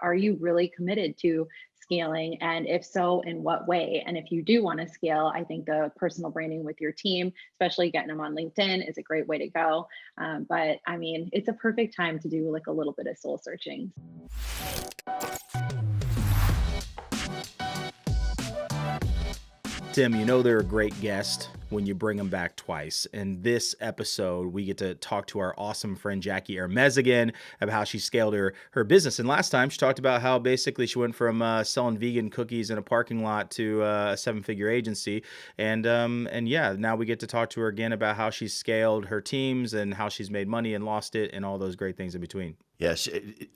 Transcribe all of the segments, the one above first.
are you really committed to scaling? And if so, in what way? And if you do want to scale, I think the personal branding with your team, especially getting them on LinkedIn, is a great way to go. But I mean, it's a perfect time to do like a little bit of soul searching. Tim, they're a great guest when you bring them back twice. In this episode, we get to talk to our awesome friend Jackie Hermes again about how she scaled her business. And last time she talked about how basically she went from selling vegan cookies in a parking lot to a 7-figure agency. And yeah, now we get to talk to her again about how she's scaled her teams and how she's made money and lost it and all those great things in between. Yeah,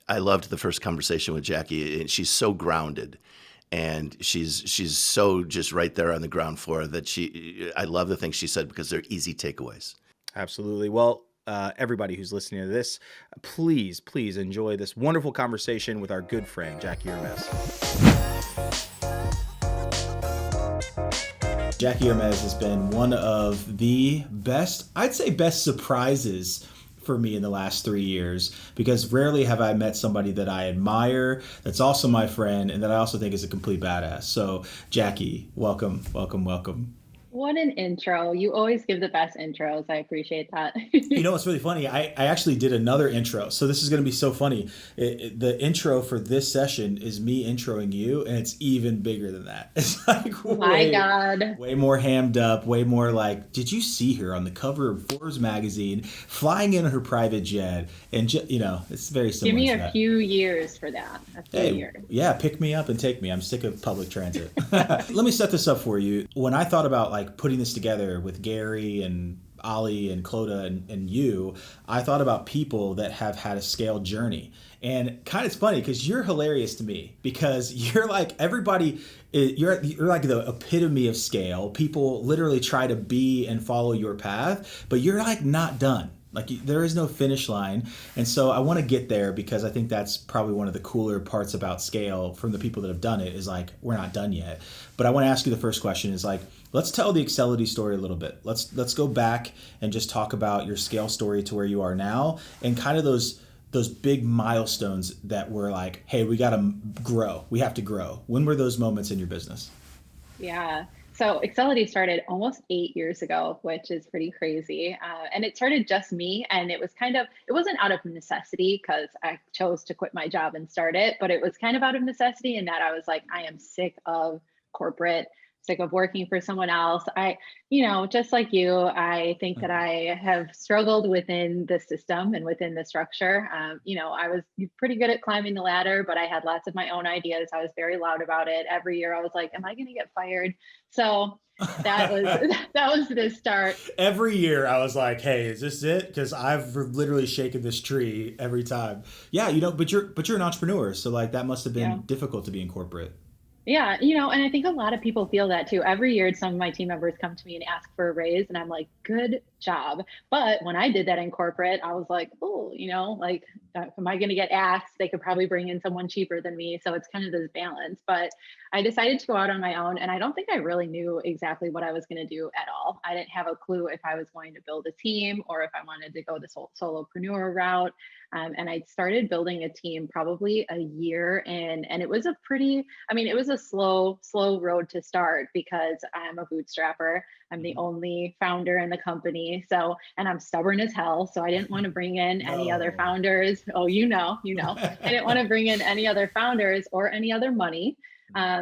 I loved the first conversation with Jackie, and she's so grounded. And she's so just right there on the ground floor that I love the things she said because they're easy takeaways. Absolutely. Well, everybody who's listening to this, please enjoy this wonderful conversation with our good friend, Jackie Hermes. Jackie Hermes has been one of the best surprises for me in the last 3 years, because rarely have I met somebody that I admire, that's also my friend, and that I also think is a complete badass. So Jackie, welcome. What an intro. You always give the best intros. I appreciate that. It's really funny. I actually did another intro. So this is going to be so funny. The intro for this session is me introing you, and it's even bigger than that. It's like God, way more hammed up, way more like, did you see her on the cover of Forbes magazine flying in her private jet? And, it's very similar. Give me a few years for that. Years. Yeah, pick me up and take me. I'm sick of public transit. Let me set this up for you. When I thought about putting this together with Gary and Ali and Clodagh and you, I thought about people that have had a scale journey. And kind of it's funny because you're hilarious to me, because you're like everybody, you're like the epitome of scale. People literally try to be and follow your path, but you're like not done. There is no finish line. And so I want to get there because I think that's probably one of the cooler parts about scale from the people that have done it is we're not done yet. But I want to ask you the first question is let's tell the Accelity story a little bit. Let's go back and just talk about your scale story to where you are now and kind of those big milestones that were like, hey, we got to grow. We have to grow. When were those moments in your business? Yeah. So Accelity started almost 8 years ago, which is pretty crazy. And it started just me. And it wasn't out of necessity because I chose to quit my job and start it, but it was kind of out of necessity in that I was like, I am sick of corporate, sick of working for someone else. Just like you, I think that I have struggled within the system and within the structure. I was pretty good at climbing the ladder, but I had lots of my own ideas. I was very loud about it. Every year I was like, am I going to get fired? So that was the start. Every year I was like, hey, is this it? Because I've literally shaken this tree every time. Yeah, but you're an entrepreneur. So that must have been difficult to be in corporate. Yeah, and I think a lot of people feel that too. Every year, some of my team members come to me and ask for a raise, and I'm like, good job. But when I did that in corporate, I was like, oh, am I going to get axed? They could probably bring in someone cheaper than me. So it's kind of this balance. But I decided to go out on my own, and I don't think I really knew exactly what I was going to do at all. I didn't have a clue if I was going to build a team or if I wanted to go the solopreneur route. And I started building a team probably a year in, and it was a slow road to start because I'm a bootstrapper. I'm the only founder in the company. So, and I'm stubborn as hell. So I didn't want to bring in any other founders. Oh, I didn't want to bring in any other founders or any other money.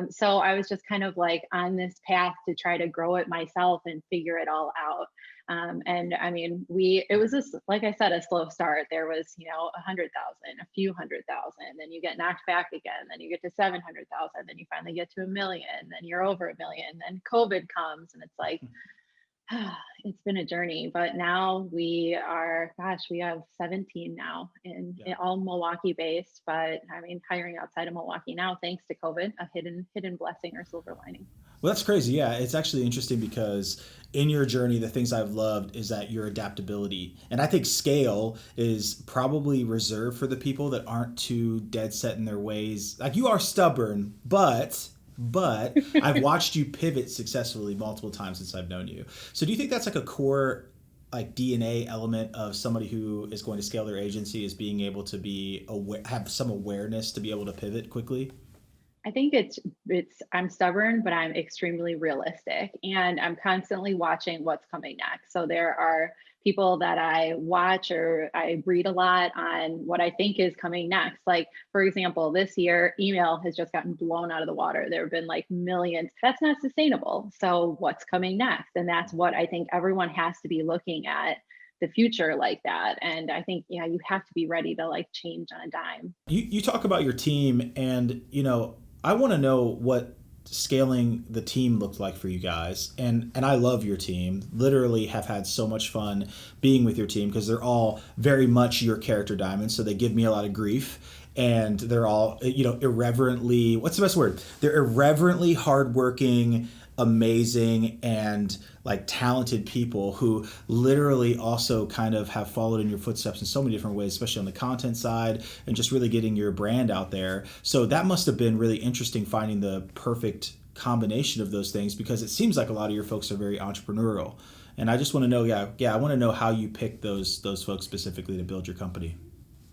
So I was just kind of on this path to try to grow it myself and figure it all out. It was like I said, a slow start. There was, 100,000, a few 100,000, then you get knocked back again, then you get to 700,000, then you finally get to 1 million, then you're over 1 million, then COVID comes and it's like, it's been a journey, but now we have 17 now in all Milwaukee based, but hiring outside of Milwaukee now, thanks to COVID, a hidden blessing or silver lining. Well, that's crazy. Yeah, it's actually interesting because in your journey, the things I've loved is that your adaptability. And I think scale is probably reserved for the people that aren't too dead set in their ways. You are stubborn, but I've watched you pivot successfully multiple times since I've known you. So do you think that's a core like DNA element of somebody who is going to scale their agency is being able to be have some awareness to be able to pivot quickly? I think I'm stubborn, but I'm extremely realistic, and I'm constantly watching what's coming next. So there are people that I watch or I read a lot on what I think is coming next. Like, for example, this year, email has just gotten blown out of the water. There have been like millions. That's not sustainable. So what's coming next? And that's what I think everyone has to be looking at, the future like that. And I think, yeah, you have to be ready to like change on a dime. You talk about your team, and I want to know what scaling the team looked like for you guys. And I love your team. Literally have had so much fun being with your team because they're all very much your character diamonds. So they give me a lot of grief. And they're all, irreverently, what's the best word? They're irreverently hardworking, amazing, and like talented people who literally also kind of have followed in your footsteps in so many different ways, especially on the content side and just really getting your brand out there. So that must have been really interesting, finding the perfect combination of those things, because it seems like a lot of your folks are very entrepreneurial. And I just want to know, I want to know how you picked those folks specifically to build your company.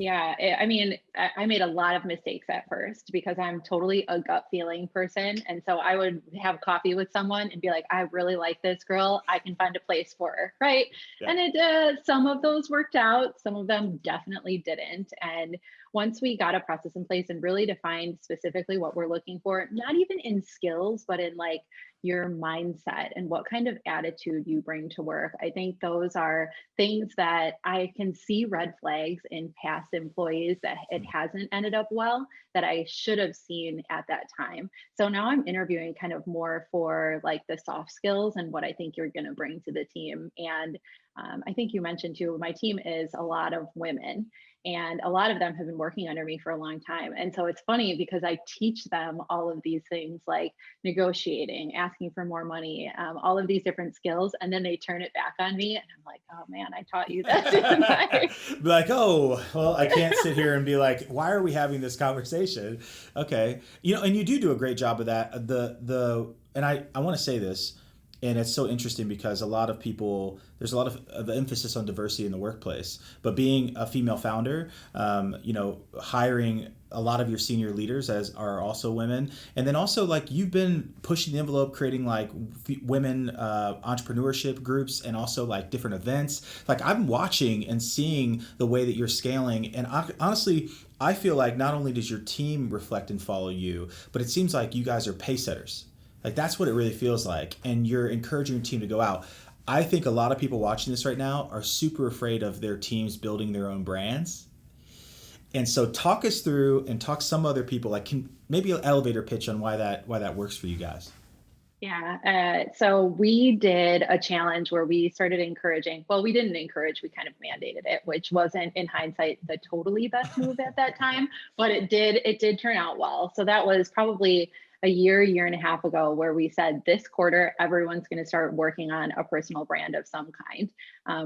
Yeah, I mean, I made a lot of mistakes at first because I'm totally a gut feeling person. And so I would have coffee with someone and be like, I really like this girl. I can find a place for her. Right. Yeah. And some of those worked out. Some of them definitely didn't. And once we got a process in place and really defined specifically what we're looking for, not even in skills, but in like your mindset and what kind of attitude you bring to work. I think those are things that I can see red flags in past employees that it hasn't ended up well, that I should have seen at that time. So now I'm interviewing kind of more for like the soft skills and what I think you're going to bring to the team. And I think you mentioned too, my team is a lot of women, and a lot of them have been working under me for a long time. And so it's funny because I teach them all of these things like negotiating, asking for more money, all of these different skills. And then they turn it back on me. And I'm like, oh man, I taught you that, didn't I? Be like, oh, well, I can't sit here and be like, why are we having this conversation? Okay. And you do a great job of that. And I want to say this, and it's so interesting because a lot of people, there's a lot of emphasis on diversity in the workplace, but being a female founder, hiring a lot of your senior leaders as are also women. And then also like you've been pushing the envelope, creating like women entrepreneurship groups and also like different events. Like I'm watching and seeing the way that you're scaling. And honestly, I feel like not only does your team reflect and follow you, but it seems like you guys are pace setters. Like that's what it really feels like. And you're encouraging your team to go out. I think a lot of people watching this right now are super afraid of their teams building their own brands. And so talk us through and talk some other people, like can maybe an elevator pitch on why that works for you guys. Yeah. So we did a challenge where we started encouraging, well, we didn't encourage, we kind of mandated it, which wasn't in hindsight the totally best move at that time, but it did turn out well. So that was probably a year and a half ago, where we said this quarter, everyone's going to start working on a personal brand of some kind.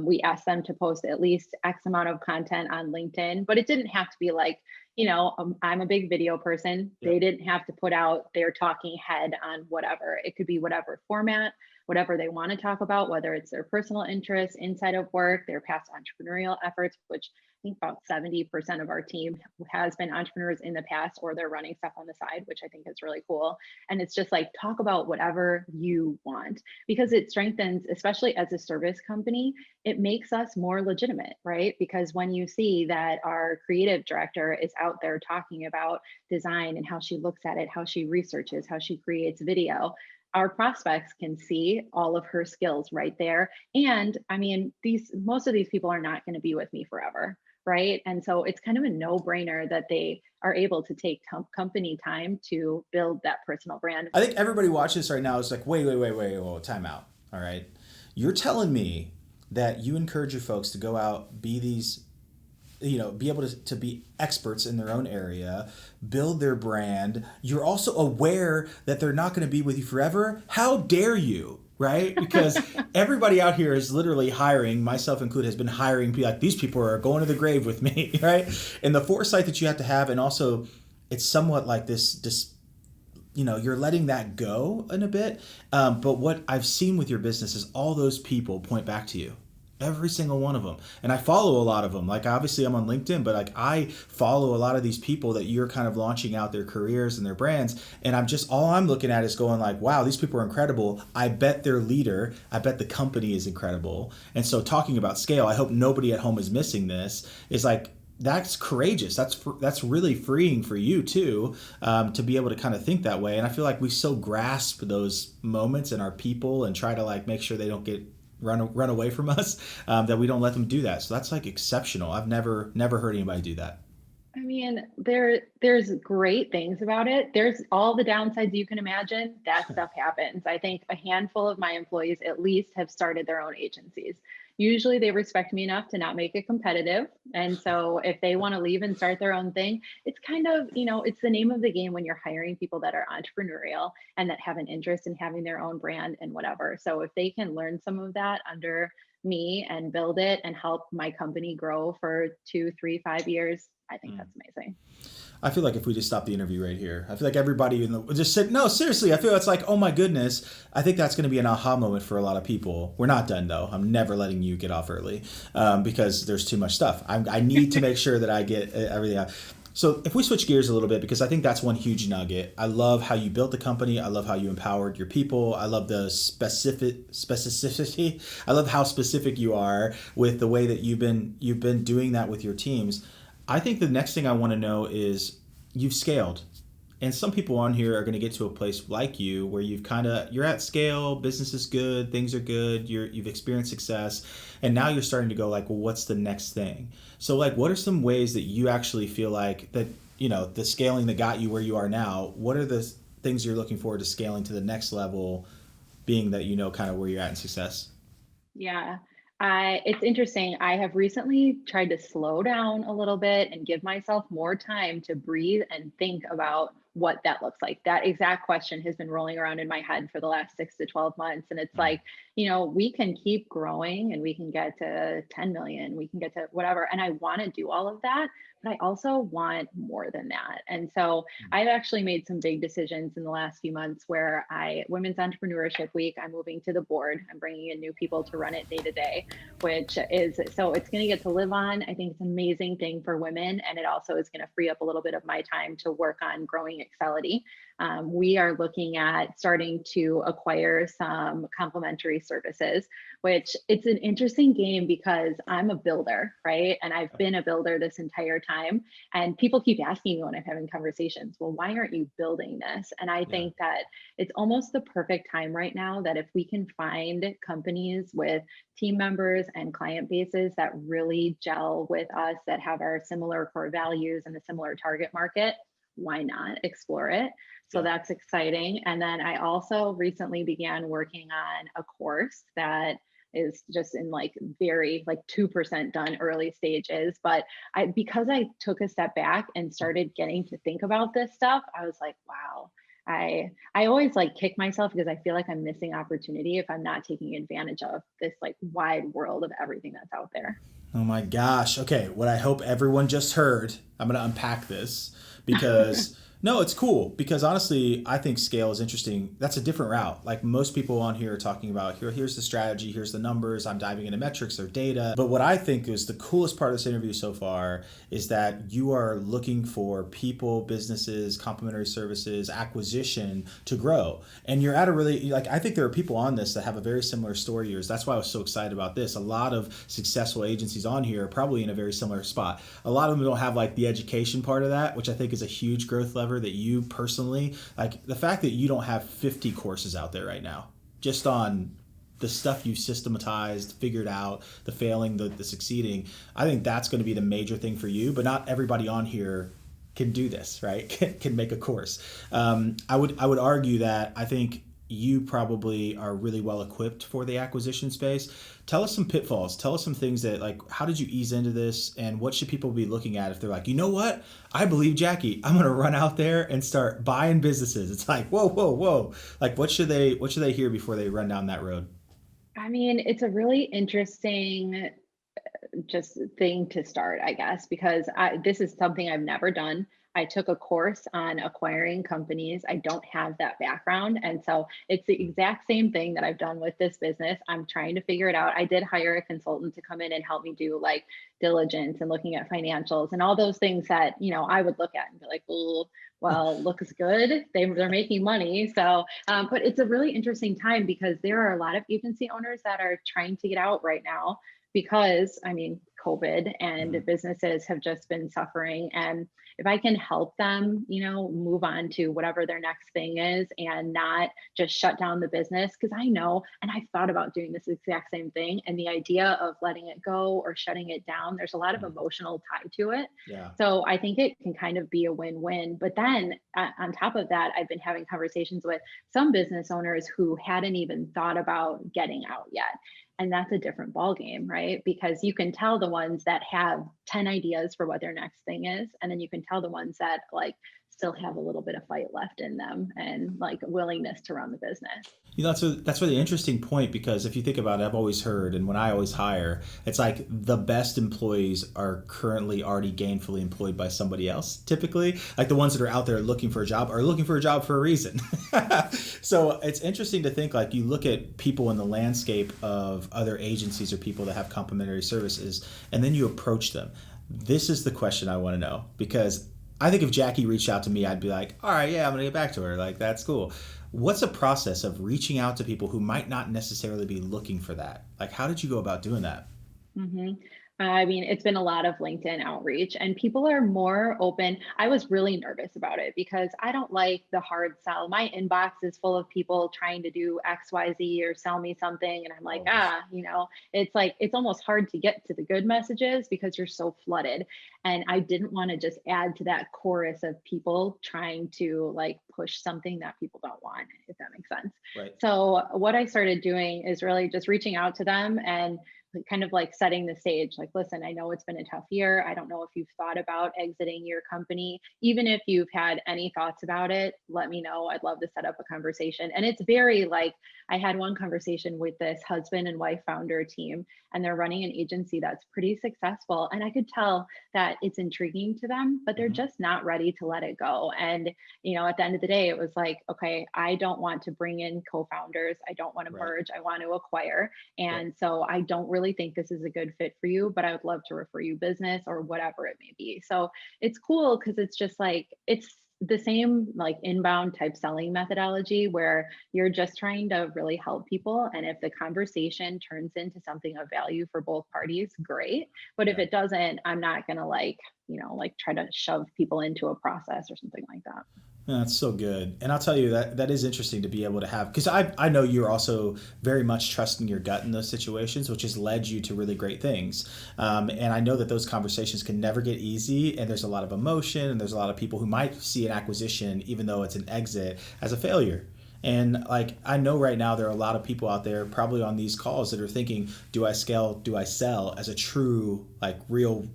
We asked them to post at least X amount of content on LinkedIn, but it didn't have to be like, I'm a big video person. Yeah. They didn't have to put out their talking head on whatever. It could be whatever format, whatever they want to talk about, whether it's their personal interests inside of work, their past entrepreneurial efforts, which I think about 70% of our team has been entrepreneurs in the past, or they're running stuff on the side, which I think is really cool. And it's just like, talk about whatever you want, because it strengthens, especially as a service company, it makes us more legitimate, right? Because when you see that our creative director is out there talking about design and how she looks at it, how she researches, how she creates video, our prospects can see all of her skills right there. And I mean, most of these people are not going to be with me forever, right? And so it's kind of a no-brainer that they are able to take company time to build that personal brand. I think everybody watching this right now is like, wait, time out. All right. You're telling me that you encourage your folks to go out, be these, be able to be experts in their own area, build their brand. You're also aware that they're not going to be with you forever. How dare you? Right? Because everybody out here is literally hiring, myself included, has been hiring people like, these people are going to the grave with me, right? And the foresight that you have to have, and also it's somewhat like this, you're letting that go in a bit. But what I've seen with your business is all those people point back to you. Every single one of them. And I follow a lot of them. Like, obviously I'm on LinkedIn, but like I follow a lot of these people that you're kind of launching out their careers and their brands. And all I'm looking at is going like, wow, these people are incredible. I bet their leader, I bet the company is incredible. And so talking about scale, I hope nobody at home is missing this, is like, that's courageous. That's really freeing for you too, to be able to kind of think that way. And I feel like we so grasp those moments in our people and try to like make sure they don't get run away from us, that we don't let them do that. So that's like exceptional. I've never heard anybody do that. I mean, there's great things about it. There's all the downsides you can imagine. That stuff happens. I think a handful of my employees at least have started their own agencies. Usually they respect me enough to not make it competitive. And so if they want to leave and start their own thing, it's kind of, it's the name of the game when you're hiring people that are entrepreneurial and that have an interest in having their own brand and whatever. So if they can learn some of that under me and build it and help my company grow for 2, 3, 5 years, I think that's amazing. I feel like if we just stop the interview right here, I feel like everybody just said, no, seriously, I feel it's like, oh my goodness. I think that's going to be an aha moment for a lot of people. We're not done though. I'm never letting you get off early, because there's too much stuff. I need to make sure that I get everything out. So if we switch gears a little bit, because I think that's one huge nugget. I love how you built the company. I love how you empowered your people. I love the specificity. I love how specific you are with the way that you've been doing that with your teams. I think the next thing I want to know is you've scaled. And some people on here are going to get to a place like you where you're at scale, business is good, things are good, you've experienced success, and now you're starting to go like, well, what's the next thing? So like, what are some ways that you actually feel like that, the scaling that got you where you are now, what are the things you're looking forward to scaling to the next level, being that kind of where you're at in success? Yeah. It's interesting. I have recently tried to slow down a little bit and give myself more time to breathe and think about what that looks like. That exact question has been rolling around in my head for the last 6 to 12 months. And it's like, we can keep growing and we can get to 10 million, we can get to whatever. And I want to do all of that, but I also want more than that. And so I've actually made some big decisions in the last few months where Women's Entrepreneurship Week, I'm moving to the board. I'm bringing in new people to run it day to day, so it's going to get to live on. I think it's an amazing thing for women. And it also is going to free up a little bit of my time to work on growing Accelity. We are looking at starting to acquire some complementary services, which it's an interesting game because I'm a builder, right? And I've been a builder this entire time. And people keep asking me when I'm having conversations, well, why aren't you building this? And I think that it's almost the perfect time right now that if we can find companies with team members and client bases that really gel with us, that have our similar core values and a similar target market, why not explore it? So that's exciting. And then I also recently began working on a course that is just in very 2% done early stages. But because I took a step back and started getting to think about this stuff, I was like, wow, I always kick myself because I feel like I'm missing opportunity if I'm not taking advantage of this wide world of everything that's out there. Oh my gosh. Okay. What I hope everyone just heard, I'm going to unpack this because no, it's cool because honestly, I think scale is interesting. That's a different route. Like most people on here are talking about here's the strategy, here's the numbers, I'm diving into metrics or data. But what I think is the coolest part of this interview so far is that you are looking for people, businesses, complementary services, acquisition to grow. And you're at a really, I think there are people on this that have a very similar story to yours. That's why I was so excited about this. A lot of successful agencies on here are probably in a very similar spot. A lot of them don't have the education part of that, which I think is a huge growth lever that you personally, the fact that you don't have 50 courses out there right now, just on the stuff you systematized, figured out, the failing, the succeeding, I think that's going to be the major thing for you. But not everybody on here can do this, right? Can make a course. I would argue that I think you probably are really well equipped for the acquisition space. Tell us some pitfalls. Tell us some things that how did you ease into this, and what should people be looking at if they're you know what? I believe Jackie. I'm going to run out there and start buying businesses. It's whoa. What should they hear before they run down that road? I mean, it's a really interesting just thing to start, I guess, because this is something I've never done. I took a course on acquiring companies. I don't have that background. And so it's the exact same thing that I've done with this business. I'm trying to figure it out. I did hire a consultant to come in and help me do like diligence and looking at financials and all those things that, I would look at and be like, oh, well, looks good. They're making money. So, but it's a really interesting time because there are a lot of agency owners that are trying to get out right now because, COVID and businesses have just been suffering. And if I can help them, move on to whatever their next thing is and not just shut down the business, because I know, and I've thought about doing this exact same thing. And the idea of letting it go or shutting it down, there's a lot of emotional tie to it. Yeah. So I think it can kind of be a win-win. But then on top of that, I've been having conversations with some business owners who hadn't even thought about getting out yet. And that's a different ballgame, right? Because you can tell the ones that have 10 ideas for what their next thing is. And then you can tell the ones that like still have a little bit of fight left in them and like willingness to run the business. That's a really interesting point, because if you think about it, I've always heard, and when I always hire, it's like the best employees are currently already gainfully employed by somebody else. Typically, like the ones that are out there looking for a job are looking for a job for a reason. So it's interesting to think, like, you look at people in the landscape of other agencies or people that have complementary services, and then you approach them. This is the question I want to know, because I think if Jackie reached out to me, I'd be like, all right, yeah, I'm going to get back to her. Like, that's cool. What's a process of reaching out to people who might not necessarily be looking for that? Like, how did you go about doing that? It's been a lot of LinkedIn outreach and people are more open. I was really nervous about it because I don't like the hard sell. My inbox is full of people trying to do XYZ or sell me something. And I'm like, it's like, it's almost hard to get to the good messages because you're so flooded. And I didn't want to just add to that chorus of people trying to like push something that people don't want, if that makes sense. Right. So what I started doing is really just reaching out to them and kind of like setting the stage, like, listen, I know it's been a tough year. I don't know if you've thought about exiting your company. Even if you've had any thoughts about it, let me know. I'd love to set up a conversation. And it's very like, I had one conversation with this husband and wife founder team, and they're running an agency that's pretty successful. And I could tell that it's intriguing to them, but they're just not ready to let it go. And, at the end of the day, it was like, okay, I don't want to bring in co-founders. I don't want to merge. I want to acquire. And so I don't really think this is a good fit for you, but I would love to refer you business or whatever it may be. So it's cool because it's just like, it's the same like inbound type selling methodology where you're just trying to really help people. And if the conversation turns into something of value for both parties, great. But if it doesn't, I'm not going to like try to shove people into a process or something like that. That's so good. And I'll tell you that is interesting to be able to have, because I know you're also very much trusting your gut in those situations, which has led you to really great things. And I know that those conversations can never get easy, and there's a lot of emotion, and there's a lot of people who might see an acquisition, even though it's an exit, as a failure. And like, I know right now there are a lot of people out there probably on these calls that are thinking, do I scale, do I sell, as a true, like, real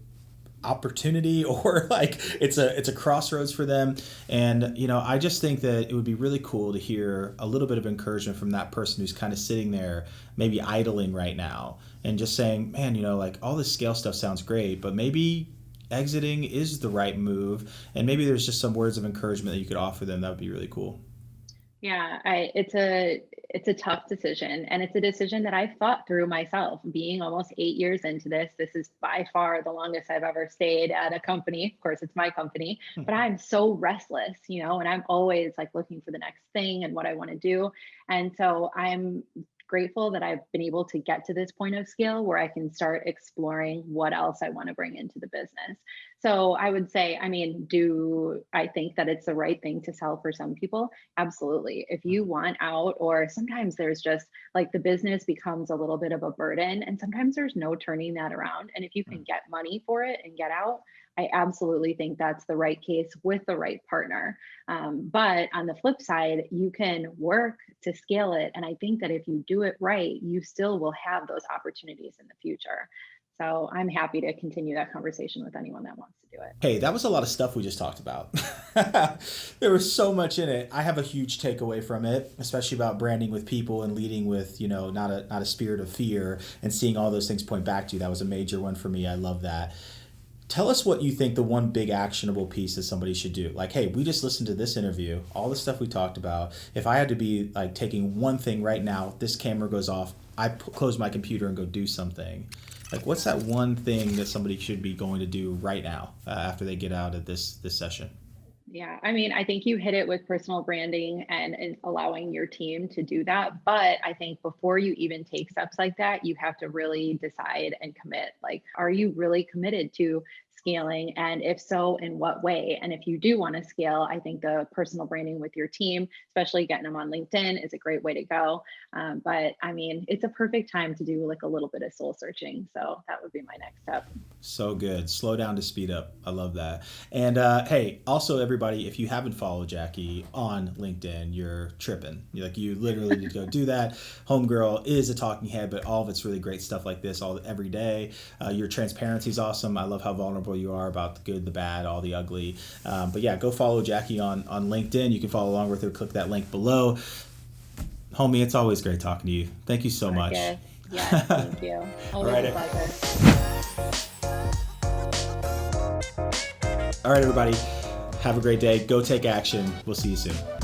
opportunity, or like it's a crossroads for them. And I just think that it would be really cool to hear a little bit of encouragement from that person who's kind of sitting there maybe idling right now and just saying, man, like, all this scale stuff sounds great, but maybe exiting is the right move. And maybe there's just some words of encouragement that you could offer them. That would be really cool. Yeah, it's a tough decision, and it's a decision that I've thought through myself. Being almost 8 years into this is by far the longest I've ever stayed at a company. Of course, it's my company, but I'm so restless, and I'm always like looking for the next thing and what I want to do. And so I'm grateful that I've been able to get to this point of scale where I can start exploring what else I want to bring into the business. So I would say, do I think that it's the right thing to sell for some people? Absolutely. If you want out, or sometimes there's just like the business becomes a little bit of a burden, and sometimes there's no turning that around. And if you can get money for it and get out, I absolutely think that's the right case with the right partner. But on the flip side, you can work to scale it. And I think that if you do it right, you still will have those opportunities in the future. So I'm happy to continue that conversation with anyone that wants to do it. Hey, that was a lot of stuff we just talked about. There was so much in it. I have a huge takeaway from it, especially about branding with people and leading with, not a spirit of fear, and seeing all those things point back to you. That was a major one for me. I love that. Tell us what you think the one big actionable piece that somebody should do. Like, hey, we just listened to this interview, all the stuff we talked about. If I had to be like taking one thing right now, this camera goes off, I close my computer and go do something. Like, what's that one thing that somebody should be going to do right now after they get out of this session? Yeah, I mean, I think you hit it with personal branding and allowing your team to do that. But I think before you even take steps like that, you have to really decide and commit. Like, are you really committed to scaling? And if so, in what way? And if you do want to scale, I think the personal branding with your team, especially getting them on LinkedIn, is a great way to go. But I mean, it's a perfect time to do like a little bit of soul searching. So that would be my next step. So good. Slow down to speed up. I love that. And hey, also everybody, if you haven't followed Jackie on LinkedIn, you're tripping. You literally need to go do that. Homegirl is a talking head, but all of it's really great stuff like this every day. Your transparency is awesome. I love how vulnerable you are about the good, the bad, all the ugly. But yeah, go follow Jackie on LinkedIn. You can follow along with her. Click that link below. Homie, it's always great talking to you. Thank you so much. Yes, thank you. Always All right. a pleasure. All right, everybody. Have a great day. Go take action. We'll see you soon.